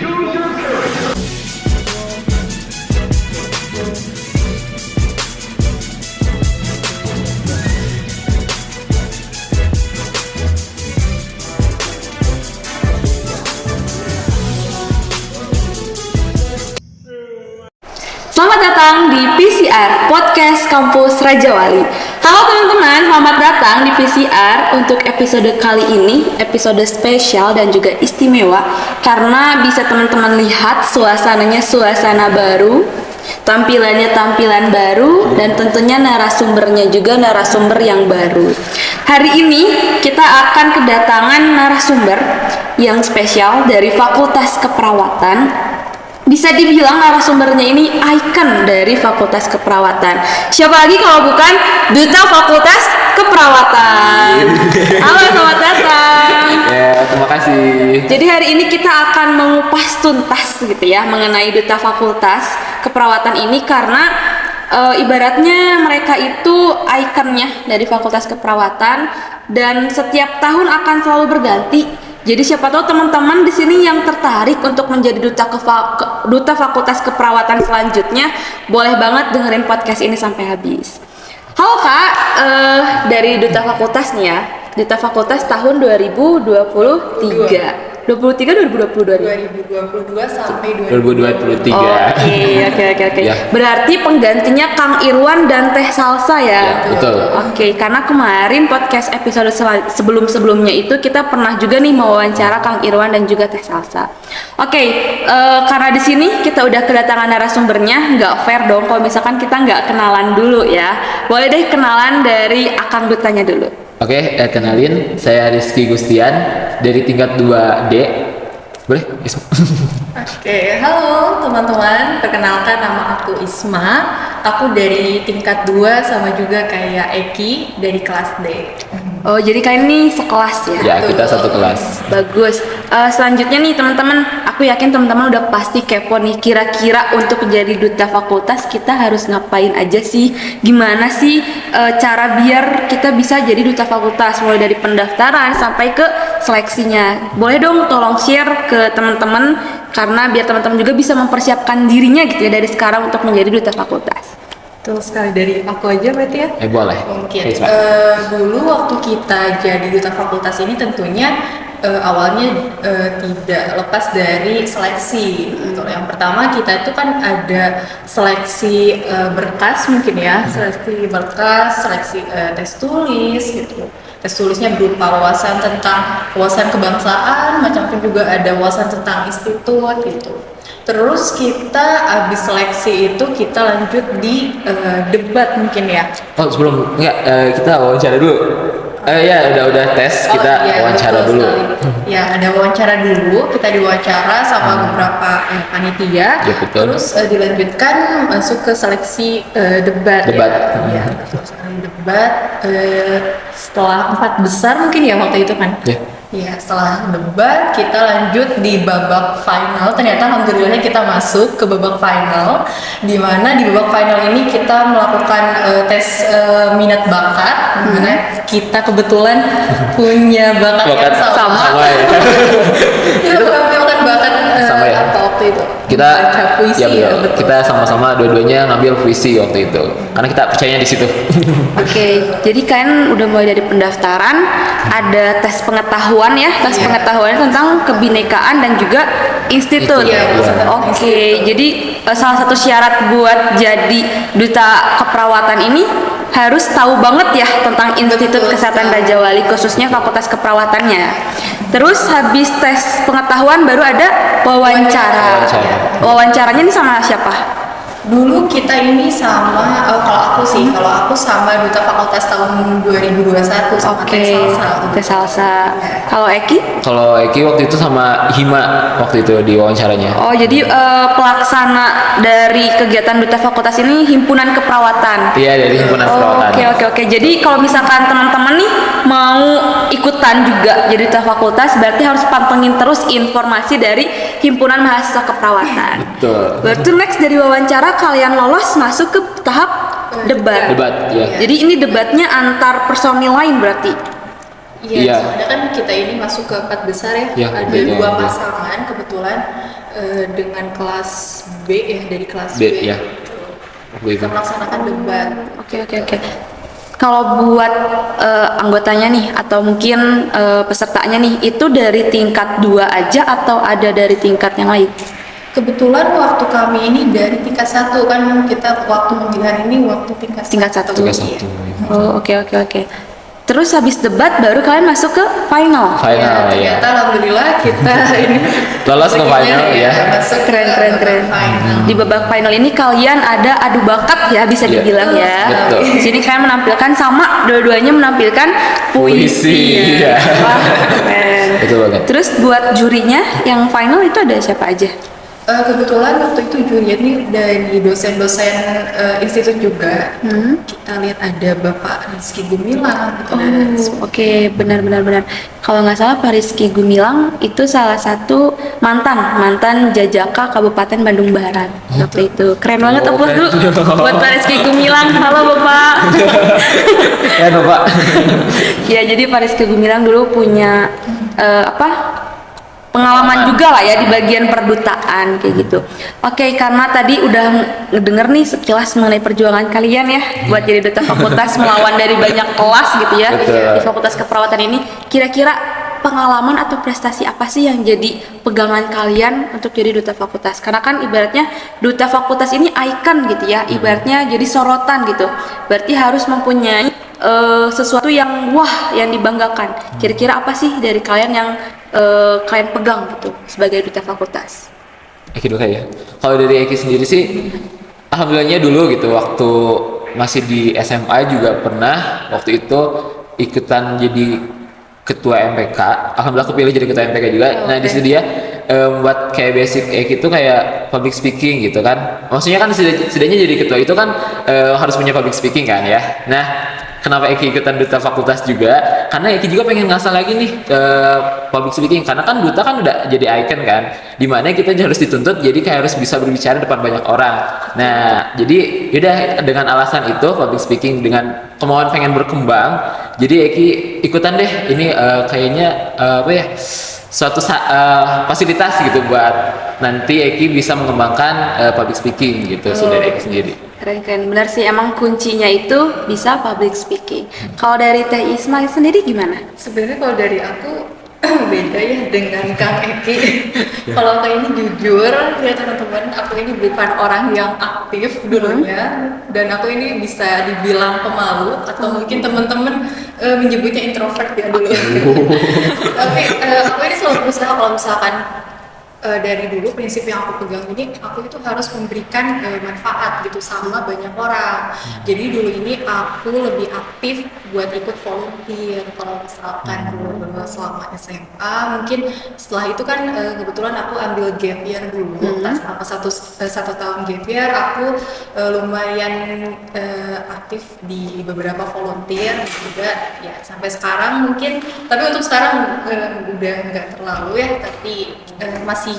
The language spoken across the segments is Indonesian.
Selamat datang di PCR Podcast Kampus Raja Wali. Halo teman-teman, selamat datang di PCR untuk episode kali ini, episode spesial dan juga istimewa karena bisa teman-teman lihat suasananya suasana baru, tampilannya tampilan baru, dan tentunya narasumbernya juga narasumber yang baru. Hari ini kita akan kedatangan narasumber yang spesial dari Fakultas Keperawatan. Bisa dibilang narasumbernya ini ikon dari Fakultas Keperawatan. Siapa lagi kalau bukan Duta Fakultas Keperawatan. Halo, selamat datang. Ya, terima kasih. Jadi hari ini kita akan mengupas tuntas gitu ya mengenai Duta Fakultas Keperawatan ini karena ibaratnya mereka itu ikonnya dari Fakultas Keperawatan dan setiap tahun akan selalu berganti. Jadi siapa tahu teman-teman di sini yang tertarik untuk menjadi duta Fakultas Keperawatan selanjutnya, boleh banget dengerin podcast ini sampai habis. Halo Kak, dari Duta Fakultas nih ya, Duta Fakultas tahun 2023. 2022 sampai 2023. Oke. Ya. Berarti penggantinya Kang Irwan dan Teh Salsa ya? Ya, betul. Oke, karena kemarin podcast episode sebelum-sebelumnya itu kita pernah juga nih mewawancara Kang Irwan dan juga Teh Salsa. Oke, karena di sini kita udah kedatangan narasumbernya, nggak fair dong kalau misalkan kita nggak kenalan dulu ya. Boleh deh kenalan dari Akang Dutanya dulu. Oke, kenalin, saya Rizky Gustian dari tingkat 2D. Boleh? Isma? Oke, halo teman-teman. Perkenalkan, nama aku Isma. Aku dari tingkat 2 sama juga kayak Eki dari kelas D. Oh, jadi kalian nih sekelas ya? Ya, kita satu kelas. Bagus. Selanjutnya nih teman-teman, aku yakin teman-teman udah pasti kepo nih kira-kira untuk menjadi duta fakultas kita harus ngapain aja sih? Gimana sih cara biar kita bisa jadi duta fakultas mulai dari pendaftaran sampai ke seleksinya? Boleh dong tolong share ke teman-teman karena biar teman-teman juga bisa mempersiapkan dirinya gitu ya dari sekarang untuk menjadi duta fakultas. Betul sekali, dari aku aja berarti ya? Boleh. Mungkin Isma. dulu waktu kita jadi duta fakultas ini tentunya awalnya tidak lepas dari seleksi. Yang pertama kita itu kan ada seleksi berkas mungkin ya, seleksi berkas, seleksi tes tulis gitu. Tes tulisnya berupa wawasan tentang wawasan kebangsaan, macam juga ada wawasan tentang institut gitu. Terus kita habis seleksi itu kita lanjut di debat mungkin ya. Oh, sebelum kita wawancara dulu. Ya, udah tes, kita wawancara dulu. Ya, ada wawancara dulu, kita diwawancara sama beberapa panitia. Ya, betul. Terus dilanjutkan masuk ke seleksi debat. Ya, debat setelah 4 besar mungkin ya waktu itu kan. Ya, setelah debat kita lanjut di babak final. Ternyata alhamdulillahnya kita masuk ke babak final, di mana di babak final ini kita melakukan tes minat bakat, di mana kita kebetulan punya bakat yang sama ya. Kita melakukan bakat sama ya. apa waktu itu? Kita baca puisi ya, betul. Kita sama-sama dua-duanya ngambil puisi waktu itu. Karena kita percayanya di situ. Oke, jadi kalian udah mulai dari pendaftaran, ada tes pengetahuan ya, tes pengetahuan tentang kebinekaan dan juga institut. Oke, jadi salah satu syarat buat jadi duta keperawatan ini harus tahu banget ya tentang Institut Kesehatan Raja Wali, khususnya Fakultas Keperawatannya. Terus habis tes pengetahuan baru ada wawancara. Wawancaranya ini sama siapa? Dulu kita ini sama, kalau aku sama duta fakultas tahun 2021 sama Teh Salsa. Kalau Eki? Kalau Eki waktu itu sama Hima waktu itu di wawancaranya. Oh, jadi pelaksana dari kegiatan duta fakultas ini himpunan keperawatan. Iya, dari himpunan keperawatan. Oke. Jadi kalau misalkan teman-teman nih mau ikutan juga jadi duta fakultas, berarti harus pantengin terus informasi dari himpunan mahasiswa keperawatan. Betul. Berarti next dari wawancara kalian lolos masuk ke tahap debat. Ya. Jadi ini debatnya antar personil lain berarti. Iya, soalnya kan kita ini masuk ke 4 besar ya, ada 2 pasangan kebetulan dengan kelas B ya, dari kelas B, B, ya. Waktu itu. kita melaksanakan debat. Oke. Kalau buat anggotanya nih atau mungkin pesertanya nih itu dari tingkat 2 aja atau ada dari tingkat yang lain? Kebetulan waktu kami ini dari tingkat 1 kan, kita waktu pemilihan ini waktu tingkat satu. Tingkat Iya. 1. Oh, oke. Terus habis debat baru kalian masuk ke final. Final ya. Ternyata alhamdulillah kita ini Lolos ke rezekinya final ya. masuk Keren. final. Di babak final ini kalian ada adu bakat ya bisa Iya. dibilang ya. Betul. Di sini kalian menampilkan sama dua-duanya menampilkan puisi. Iya. Wah, keren. Betul banget. Terus buat jurinya yang final itu ada siapa aja? Kebetulan waktu itu jurinya ini dari dosen-dosen institut juga. Kita lihat ada Bapak Rizky Gumilang gitu. Oh, oke, benar. Kalau nggak salah Pak Rizky Gumilang itu salah satu mantan Jajaka Kabupaten Bandung Barat waktu itu. Keren banget Oh, applause dulu keren. buat Pak Rizky Gumilang. Halo Bapak. Ya, Bapak. Ya, jadi Pak Rizky Gumilang dulu punya pengalaman juga lah ya di bagian perdutaan kayak gitu. Oke, karena tadi udah ngedenger nih sekilas mengenai perjuangan kalian ya buat jadi duta fakultas melawan dari banyak kelas gitu ya. Betul. Di Fakultas Keperawatan ini kira-kira pengalaman atau prestasi apa sih yang jadi pegangan kalian untuk jadi duta fakultas? Karena kan ibaratnya duta fakultas ini ikon gitu ya, ibaratnya jadi sorotan gitu. Berarti harus mempunyai sesuatu yang wah yang dibanggakan. Kira-kira apa sih dari kalian yang kalian pegang gitu sebagai duta fakultas? Eki dulu ya. Kalau dari Eki sendiri sih, alhamdulillahnya dulu gitu waktu masih di SMA juga pernah waktu itu ikutan jadi ketua MPK. Alhamdulillah kepilih jadi ketua MPK juga. Nah di situ dia buat kayak basic Eki itu kayak public speaking gitu kan. Maksudnya kan setidaknya jadi ketua itu kan harus punya public speaking kan ya. Nah kenapa Eki ikutan duta fakultas juga? Karena Eki juga pengen ngasah lagi nih public speaking. Karena kan duta kan udah jadi icon kan, dimana kita harus dituntut jadi kayak harus bisa berbicara depan banyak orang. Nah jadi yaudah dengan alasan itu public speaking dengan kemauan pengen berkembang, jadi Eki ikutan deh ini kayaknya suatu fasilitas gitu buat nanti Eki bisa mengembangkan public speaking gitu dari Eki sendiri. Keren, benar sih emang kuncinya itu bisa public speaking. Kalau dari Teh Isma sendiri gimana? Sebenarnya kalau dari aku beda ya dengan Kang Eki. Kalau aku ini jujur ya teman-teman, aku ini bukan orang yang aktif dulunya, dan aku ini bisa dibilang pemalu atau mungkin teman-teman menyebutnya introvert ya dulu. Tapi aku ini selalu berusaha kalau misalkan dari dulu prinsip yang aku pegang ini, aku itu harus memberikan manfaat gitu sama banyak orang. Jadi dulu ini aku lebih aktif buat ikut volunteer. Kalau misalkan dulu selama SMA, mungkin setelah itu kan kebetulan aku ambil gap year dulu. Selama satu tahun gap year, aku lumayan aktif di beberapa volunteer juga ya sampai sekarang mungkin. Tapi untuk sekarang udah nggak terlalu ya, tapi masih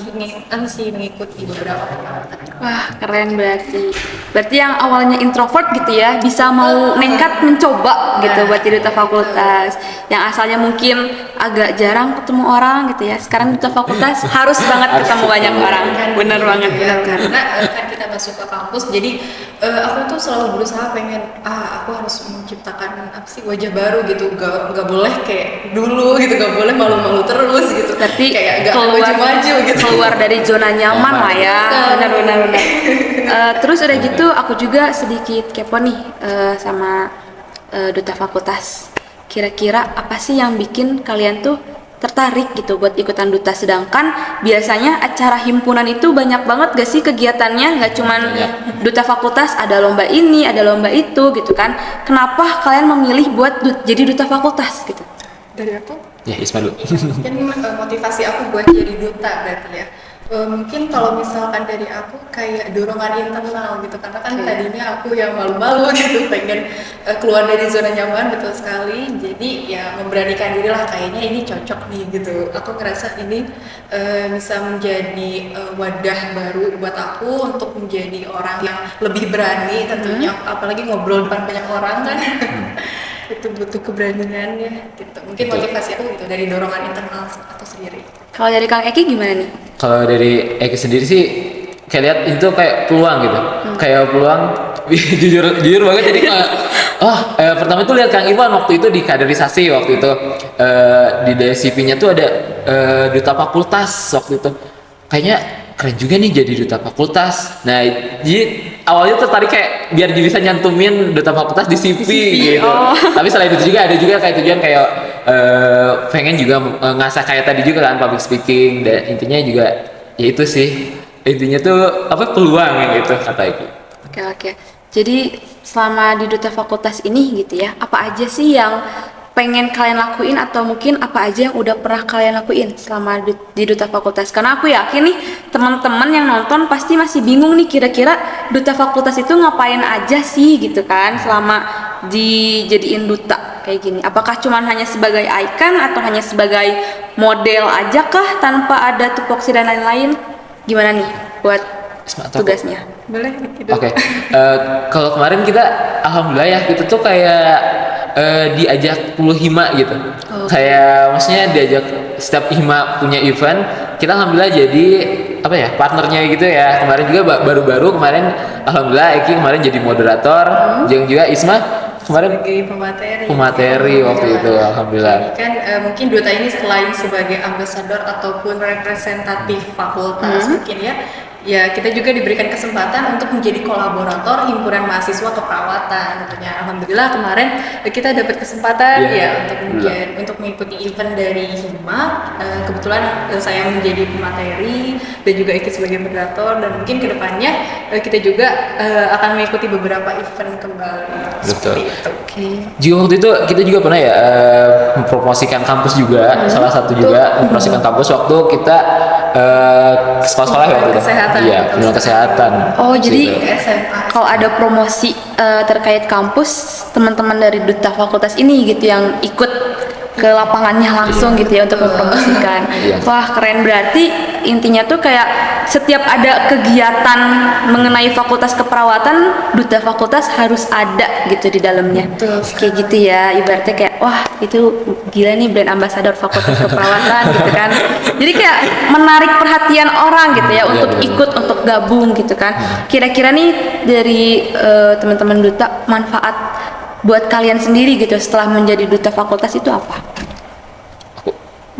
mengikuti beberapa kegiatan. Wah, keren berarti yang awalnya introvert gitu ya bisa mau nekat mencoba gitu buat jadi duta fakultas. Yang asalnya mungkin agak jarang ketemu orang gitu ya, sekarang duta fakultas harus banget ketemu banyak orang. Bener banget. Karena kan kita masuk ke kampus, jadi aku tuh selalu berusaha pengen aku harus menciptakan wajah baru gitu, gak boleh kayak dulu gitu, gak boleh malu-malu terus gitu. Berarti kayak gak maju-maju gitu, keluar dari zona nyaman lah ya. Benar. Terus udah gitu aku juga sedikit kepo nih sama duta fakultas. Kira-kira apa sih yang bikin kalian tuh tertarik gitu buat ikutan duta, sedangkan biasanya acara himpunan itu banyak banget gak sih kegiatannya, nggak cuman duta fakultas, ada lomba ini, ada lomba itu gitu kan. Kenapa kalian memilih buat jadi duta fakultas gitu? Dari aku? Ya, Isma dulu. Mungkin motivasi aku buat jadi duta berarti ya. Mungkin kalau misalkan dari aku kayak dorongan internal gitu, karena kan tadinya aku yang malu-malu gitu, pengen keluar dari zona nyaman, betul sekali. Jadi ya memberanikan diri lah, kayaknya ini cocok nih gitu. Aku ngerasa ini bisa menjadi wadah baru buat aku untuk menjadi orang yang lebih berani tentunya, apalagi ngobrol depan banyak orang kan. itu butuh keberaniannya gitu. Mungkin Betul. motivasi aku gitu dari dorongan internal atau sendiri. Kalau dari Kang Eki gimana nih? Kalau dari Eki sendiri sih kayak lihat itu kayak peluang gitu, kayak peluang jujur banget jadi kayak pertama itu lihat Kang Iwan waktu itu di kaderisasi waktu itu di CV-nya tuh ada duta fakultas waktu itu, kayaknya keren juga nih jadi duta fakultas. Nah jadi awalnya tertarik kayak biar bisa nyantumin duta fakultas di CV gitu. Tapi selain itu juga ada juga kayak tujuan kayak pengen juga ngasah kayak tadi juga kan public speaking, dan intinya juga ya itu sih, intinya tuh apa peluang gitu kata Iki. Oke. Jadi selama di duta fakultas ini gitu ya, apa aja sih yang pengen kalian lakuin atau mungkin apa aja yang udah pernah kalian lakuin selama di duta fakultas? Karena aku yakin nih teman-teman yang nonton pasti masih bingung nih kira-kira duta fakultas itu ngapain aja sih gitu kan selama dijadiin duta kayak gini. Apakah cuman hanya sebagai icon atau hanya sebagai model aja kah tanpa ada tupoksi dan lain-lain? Gimana nih buat tugasnya? Boleh gitu. Oke. Kalau kemarin kita alhamdulillah ya kita tuh kayak diajak 10 hima gitu. Kayak maksudnya diajak setiap hima punya event, kita alhamdulillah jadi apa ya partnernya gitu ya. Kemarin juga baru-baru kemarin alhamdulillah Eki kemarin jadi moderator, yang juga Isma kemarin Sebagai pemateri waktu itu alhamdulillah. Jadi kan mungkin duta ini selain sebagai ambasador ataupun representatif fakultas mungkin ya kita juga diberikan kesempatan untuk menjadi kolaborator himpunan mahasiswa keperawatan tentunya. Alhamdulillah kemarin kita dapat kesempatan untuk mengikuti event dari Hima. Kebetulan saya menjadi pemateri dan juga ikut sebagai moderator, dan mungkin kedepannya kita juga akan mengikuti beberapa event kembali. Betul. Oke. Juga waktu itu kita juga pernah ya mempromosikan kampus juga, salah satu juga mempromosikan kampus waktu kita sekolah-sekolah ya waktu itu. Iya, penyuluhan kesehatan. Oh, jadi Ke SMA. kalau ada promosi terkait kampus, teman-teman dari duta fakultas ini gitu yang ikut ke lapangannya langsung gitu ya untuk mempromosikan. Wah, keren. Berarti intinya tuh kayak setiap ada kegiatan mengenai fakultas keperawatan, duta fakultas harus ada gitu di dalamnya. Kayak gitu ya, ibaratnya kayak wah itu gila nih brand ambassador fakultas keperawatan gitu kan. Jadi kayak menarik perhatian orang gitu ya untuk ikut, untuk gabung gitu kan. Kira-kira nih dari teman-teman duta manfaat buat kalian sendiri gitu setelah menjadi duta fakultas itu apa?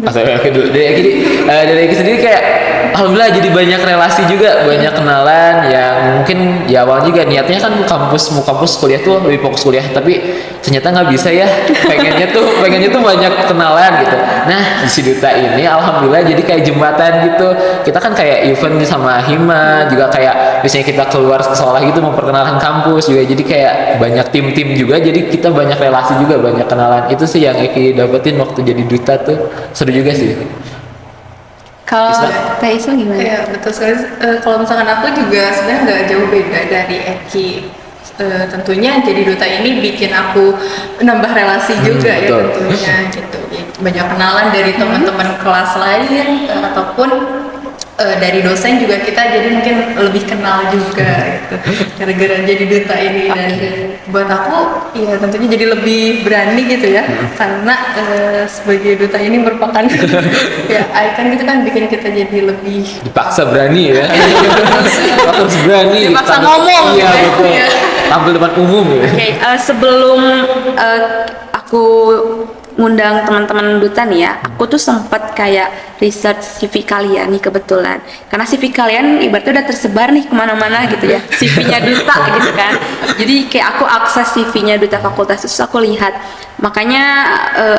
Dari Eki sendiri kayak alhamdulillah jadi banyak relasi juga, banyak kenalan yang mungkin di awal juga niatnya kan mau kampus kuliah tuh lebih fokus kuliah, tapi ternyata nggak bisa ya, pengennya tuh banyak kenalan gitu. Nah di si duta ini alhamdulillah jadi kayak jembatan gitu. Kita kan kayak event sama Hima juga, kayak biasanya kita keluar ke sekolah gitu memperkenalkan kampus juga, jadi kayak banyak tim-tim juga, jadi kita banyak relasi juga, banyak kenalan. Itu sih yang Eki dapetin waktu jadi duta tuh, seru juga sih. Kalau Teh Isma gimana? Iya betul sekali. Kalau misalkan aku juga sebenarnya nggak jauh beda dari Eki. Tentunya jadi duta ini bikin aku nambah relasi juga ya betul. tentunya gitu. Banyak kenalan dari teman-teman kelas lain ataupun dari dosen juga kita jadi mungkin lebih kenal juga gitu gara-gara jadi duta ini. Dan buat aku ya tentunya jadi lebih berani gitu ya, karena sebagai duta ini merupakan ya icon gitu kan, bikin kita jadi lebih Dipaksa berani ya. Harus berani. Dipaksa ngomong Iya gitu ya. betul. Iya. Tampil depan umum ya. Oke, sebelum aku ngundang teman-teman duta nih ya, aku tuh sempat kayak research CV kalian nih kebetulan, karena CV kalian ibaratnya udah tersebar nih kemana-mana gitu ya, CV-nya duta gitu kan. Jadi kayak aku akses CV-nya duta fakultas, terus aku lihat, makanya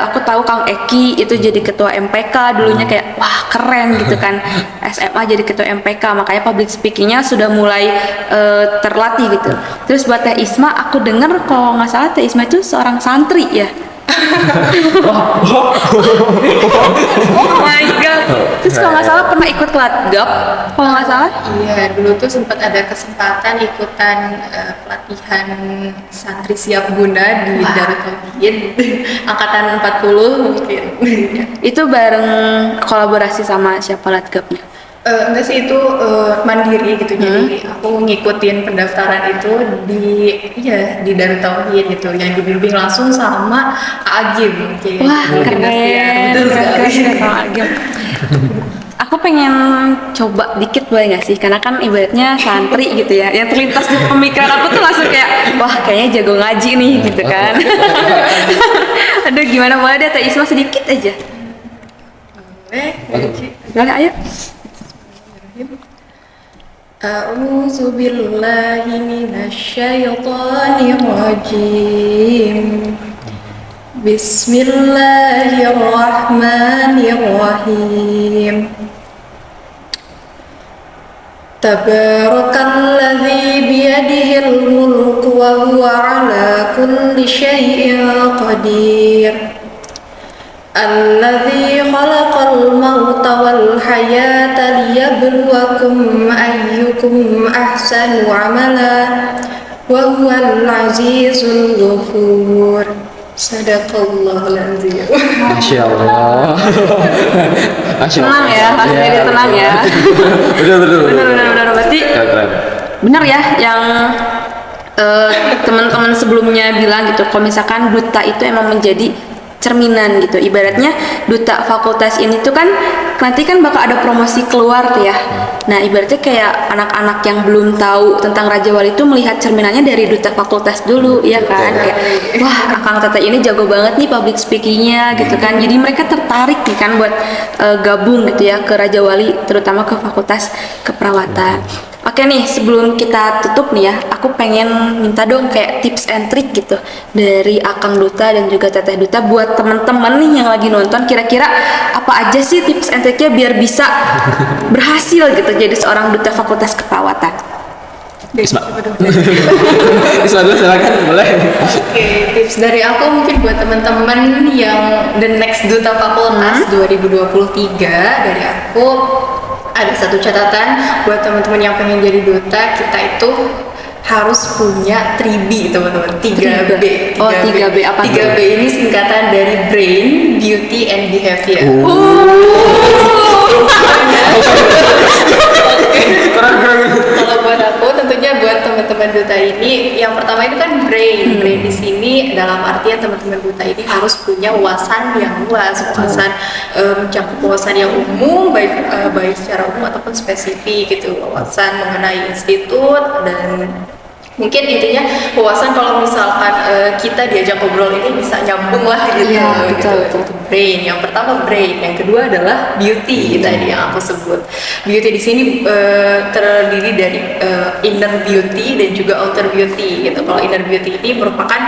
aku tahu Kang Eki itu jadi ketua MPK dulunya, kayak wah keren gitu kan, SMA jadi ketua MPK, makanya public speaking-nya sudah mulai terlatih gitu. Terus buat Teh Isma, aku dengar kalau nggak salah Teh Isma itu seorang santri ya. Oh my god. Terus kalau nggak salah pernah ikut Latgab, kalau nggak salah. Iya, dulu tuh sempat ada kesempatan ikutan pelatihan santri siap guna di Darut Tauhid angkatan 40 mungkin. Itu bareng kolaborasi sama siapa Latgabnya? Enggak sih, itu mandiri gitu. Jadi aku ngikutin pendaftaran itu di Darut Tauhid gitu, yang dibimbing langsung sama Agim. Wah, keren, Betul sekali. keren sama Agim. Aku pengen coba dikit boleh nggak sih? Karena kan ibaratnya santri gitu ya. Yang terlintas di pemikiran aku tuh langsung kayak, wah kayaknya jago ngaji nih gitu kan. Aduh gimana, boleh deh Teh Isma sedikit aja. Boleh, ayo. A'udzu billahi minasyaitonir rajim. Bismillahirrahmanirrahim. Tabarakalladzi biyadihil mulku wa huwa ala kulli syai'in qadir. Alladzi khalaqal mauta wal hayata liyabluwakum ayyukum ahsanu amala wa huwal azizul ghafur. Sadaqallahul azim. Masya Allah. Masya Allah. Tenang ya, harus jadi tenang ya. Betul. Benar. Berarti Keren. benar ya yang teman-teman sebelumnya bilang gitu. Kalau misalkan duta itu emang menjadi cerminan gitu. Ibaratnya duta fakultas ini tuh kan nanti kan bakal ada promosi keluar tuh ya. Nah, ibaratnya kayak anak-anak yang belum tahu tentang Raja Wali itu melihat cerminannya dari duta fakultas dulu, ya kan? Kayak, wah, Akang Tete ini jago banget nih public speakingnya gitu kan. Jadi mereka tertarik nih kan buat gabung gitu ya ke Raja Wali, terutama ke fakultas keperawatan. Oke nih, sebelum kita tutup nih ya, aku pengen minta dong kayak tips and trick gitu dari Akang Duta dan juga Teteh Duta buat teman-teman nih yang lagi nonton. Kira-kira apa aja sih tips and tricknya biar bisa berhasil gitu jadi seorang duta fakultas keperawatan? Isma. Isma dulu silakan, boleh. Oke, tips dari aku mungkin buat teman-teman yang the next duta fakultas 2023 dari aku ada satu catatan buat teman-teman yang pengen jadi duta. Kita itu harus punya 3B teman-teman, 3B. Oh, 3B apa tuh? 3B ini singkatan dari Brain, Beauty, and Behavior. Kalau buat aku, tentunya buat teman-teman duta ini, yang pertama itu kan brain. Brain di sini dalam artian teman-teman duta ini harus punya wawasan yang luas, wawasan mencakup wawasan yang umum, baik secara umum ataupun spesifik gitu, wawasan mengenai institut dan mungkin intinya wawasan kalau misalkan kita diajak ngobrol ini bisa nyambung lah gitu. Iya, betul. Itu brain. Yang pertama brain, yang kedua adalah beauty tadi yang aku sebut. Beauty di sini terdiri dari inner beauty dan juga outer beauty gitu. Kalau inner beauty ini merupakan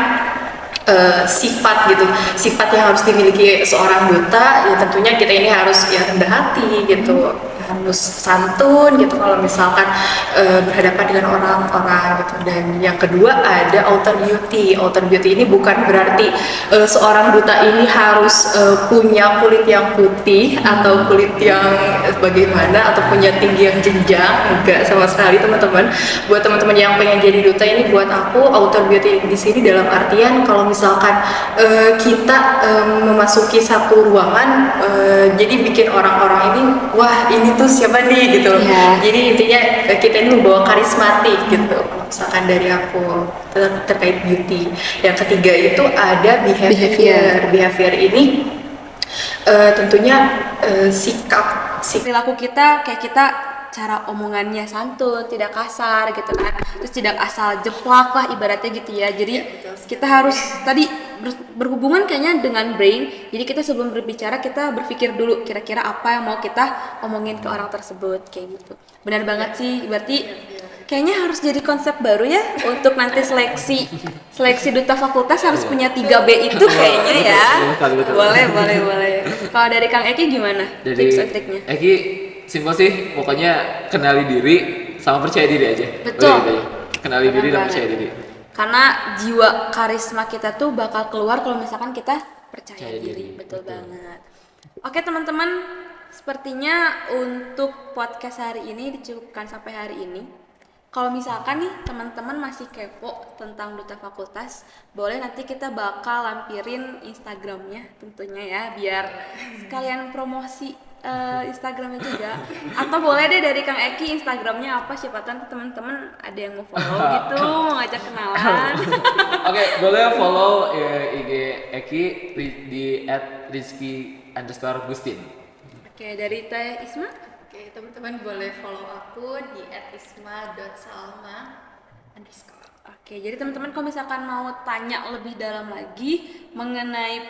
sifat gitu, sifat yang harus dimiliki seorang duta. Ya tentunya kita ini harus ya rendah hati gitu, harus santun gitu kalau misalkan berhadapan dengan orang-orang gitu. Dan yang kedua ada outer beauty. Outer beauty ini bukan berarti seorang duta ini harus punya kulit yang putih atau kulit yang bagaimana atau punya tinggi yang jenjang, enggak sama sekali teman-teman. Buat teman-teman yang pengen jadi duta ini, buat aku outer beauty di sini dalam artian kalau misalkan kita memasuki satu ruangan jadi bikin orang-orang ini wah ini tuh siapa nih gitu. Jadi intinya kita ini membawa karismatik gitu misalkan dari aku terkait beauty. Yang ketiga itu ada behavior. Behavior ini tentunya sikap Perilaku kita kayak kita cara omongannya santun, tidak kasar gitu kan, terus tidak asal jeplak lah ibaratnya gitu ya. Jadi kita harus tadi berhubungan kayaknya dengan brain. Jadi kita sebelum berbicara kita berpikir dulu kira-kira apa yang mau kita omongin ke orang tersebut kayak gitu. Benar banget sih, berarti kayaknya harus jadi konsep baru ya untuk nanti seleksi duta fakultas harus punya 3B itu kayaknya ya. Boleh. Kalau dari Kang Eki gimana? Dari Tips and triknya? Eki simpel sih, pokoknya kenali diri sama percaya diri aja. Betul. Udah gitu aja. Kenali diri dan percaya diri. Karena jiwa karisma kita tuh bakal keluar kalau misalkan kita percaya diri. Betul banget. Oke teman-teman, sepertinya untuk podcast hari ini dicukupkan sampai hari ini. Kalau misalkan nih teman-teman masih kepo tentang duta fakultas, boleh nanti kita bakal lampirin Instagramnya tentunya ya, biar sekalian promosi Instagramnya juga. Atau boleh deh dari Kang Eki Instagramnya apa, siapa tahu teman-teman ada yang mau follow gitu, mau ngajak kenalan. Oke, boleh follow IG Eki di @rizky_gustin. Oke, dari Teh Isma. Oke, teman-teman boleh follow aku di @isma.salma_. Oke, jadi teman-teman kalau misalkan mau tanya lebih dalam lagi mengenai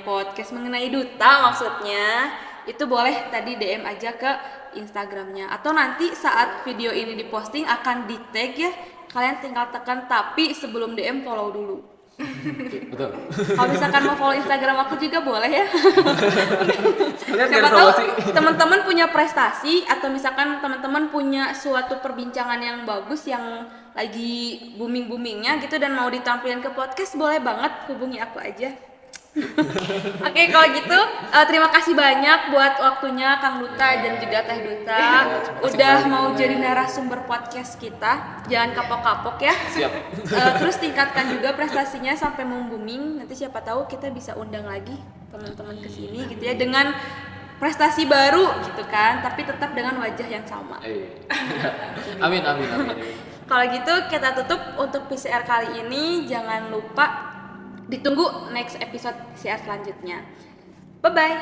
podcast, mengenai duta maksudnya, itu boleh tadi DM aja ke Instagramnya. Atau nanti saat video ini diposting akan di tag ya, kalian tinggal tekan tapi sebelum DM follow dulu. Betul. Kalau misalkan mau follow Instagram aku juga boleh ya. Kalian Siapa kan tahu promosi. teman-teman punya prestasi atau misalkan teman-teman punya suatu perbincangan yang bagus yang lagi booming-boomingnya gitu dan mau ditampilkan ke podcast, boleh banget hubungi aku aja. Oke, kalau gitu terima kasih banyak buat waktunya Kang Duta dan juga Teh Duta udah mau jadi narasumber podcast kita. Jangan kapok-kapok ya. Siap. Terus tingkatkan juga prestasinya sampai booming. Nanti siapa tahu kita bisa undang lagi teman-teman ke sini gitu ya dengan prestasi baru gitu kan, tapi tetap dengan wajah yang sama. Amin. Kalau gitu kita tutup untuk PCR kali ini. Jangan lupa ditunggu next episode PCR selanjutnya. Bye bye.